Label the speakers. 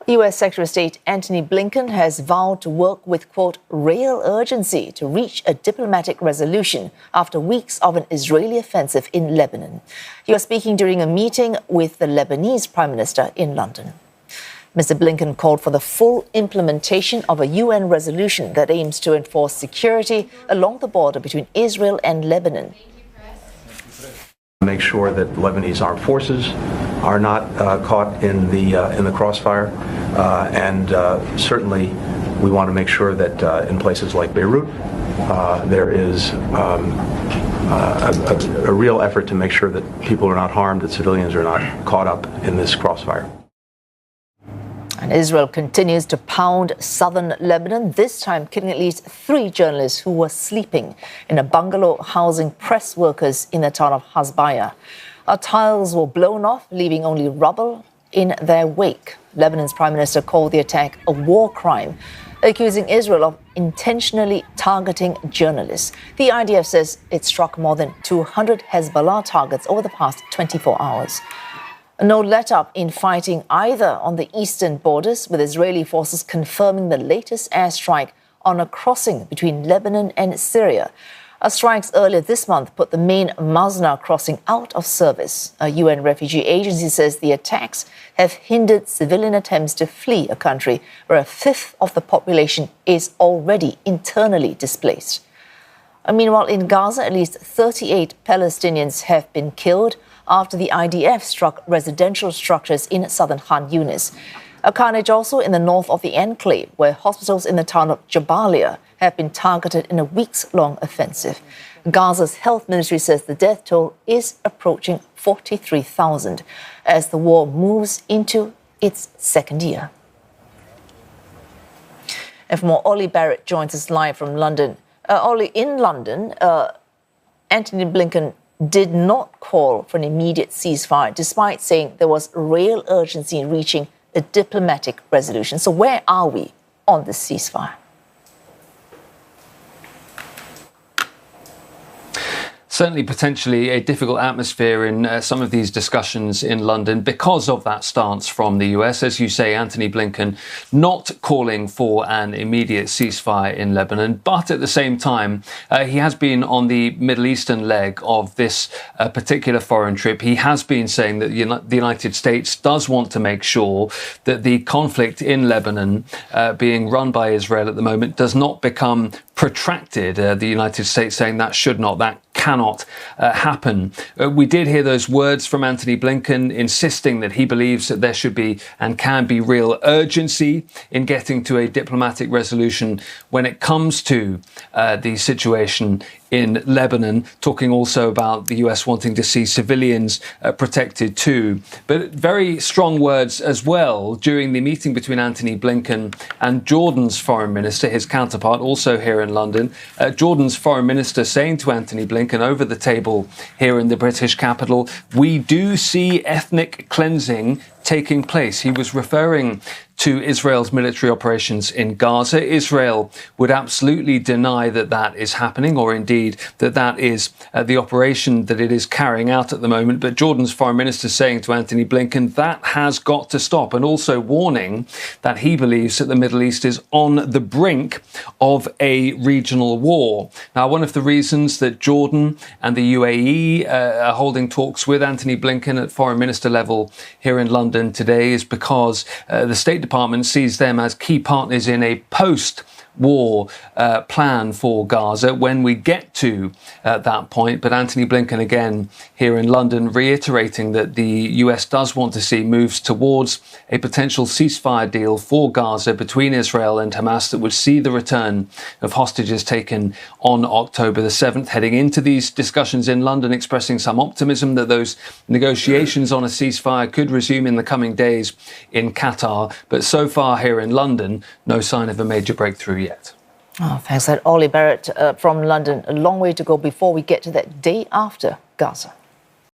Speaker 1: U.S. Secretary of State Antony Blinken has vowed to work with, quote, real urgency to reach a diplomatic resolution after weeks of an Israeli offensive in Lebanon. He was speaking during a meeting with the Lebanese Prime Minister in London. Mr. Blinken called for the full implementation of a UN resolution that aims to enforce security along the border between Israel and Lebanon.
Speaker 2: Make sure that Lebanese armed forces are not caught in the crossfire, and certainly we want to make sure that in places like Beirut there is a real effort to make sure that people are not harmed, that civilians are not caught up in this crossfire.
Speaker 1: And Israel continues to pound southern Lebanon, this time killing at least 3 journalists who were sleeping in a bungalow housing press workers in the town of Hasbaya. Tiles were blown off, leaving only rubble in their wake. Lebanon's Prime Minister called the attack a war crime, accusing Israel of intentionally targeting journalists. The IDF says it struck more than 200 Hezbollah targets over the past 24 hours. No let-up in fighting either on the eastern borders, with Israeli forces confirming the latest airstrike on a crossing between Lebanon and Syria. Strikes earlier this month put the main Masna crossing out of service. A UN refugee agency says the attacks have hindered civilian attempts to flee a country where a fifth of the population is already internally displaced. Meanwhile, in Gaza, at least 38 Palestinians have been killed after the IDF struck residential structures in southern Khan Yunis. A carnage also in the north of the enclave, where hospitals in the town of Jabalia have been targeted in a weeks-long offensive. Gaza's health ministry says the death toll is approaching 43,000 as the war moves into its second year. And for more, Olly Barratt joins us live from London. Olly, in London, Antony Blinken did not call for an immediate ceasefire, despite saying there was real urgency in reaching a diplomatic resolution. So where are we on this ceasefire?
Speaker 3: Certainly, potentially a difficult atmosphere in some of these discussions in London because of that stance from the US. As you say, Antony Blinken not calling for an immediate ceasefire in Lebanon, but at the same time, he has been on the Middle Eastern leg of this particular foreign trip. He has been saying that the United States does want to make sure that the conflict in Lebanon being run by Israel at the moment does not become protracted. The United States saying that cannot happen. We did hear those words from Antony Blinken insisting that he believes that there should be and can be real urgency in getting to a diplomatic resolution when it comes to the situation in Lebanon, talking also about the US wanting to see civilians protected too. But very strong words as well during the meeting between Antony Blinken and Jordan's foreign minister, his counterpart, also here in London. Jordan's foreign minister saying to Antony Blinken over the table here in the British capital, we do see ethnic cleansing taking place. He was referring to Israel's military operations in Gaza. Israel would absolutely deny that that is happening, or indeed that that is the operation that it is carrying out at the moment. But Jordan's foreign minister saying to Antony Blinken that has got to stop, and also warning that he believes that the Middle East is on the brink of a regional war. Now, one of the reasons that Jordan and the UAE are holding talks with Antony Blinken at foreign minister level here in London today is because the State Department sees them as key partners in a post-war plan for Gaza when we get to that point. But Antony Blinken again here in London reiterating that the US does want to see moves towards a potential ceasefire deal for Gaza between Israel and Hamas that would see the return of hostages taken on October the 7th, heading into these discussions in London, expressing some optimism that those negotiations on a ceasefire could resume in the coming days in Qatar. But so far here in London, no sign of a major breakthrough yet.
Speaker 1: Oh, thanks, Olly Barratt from London. A long way to go before we get to that day after Gaza.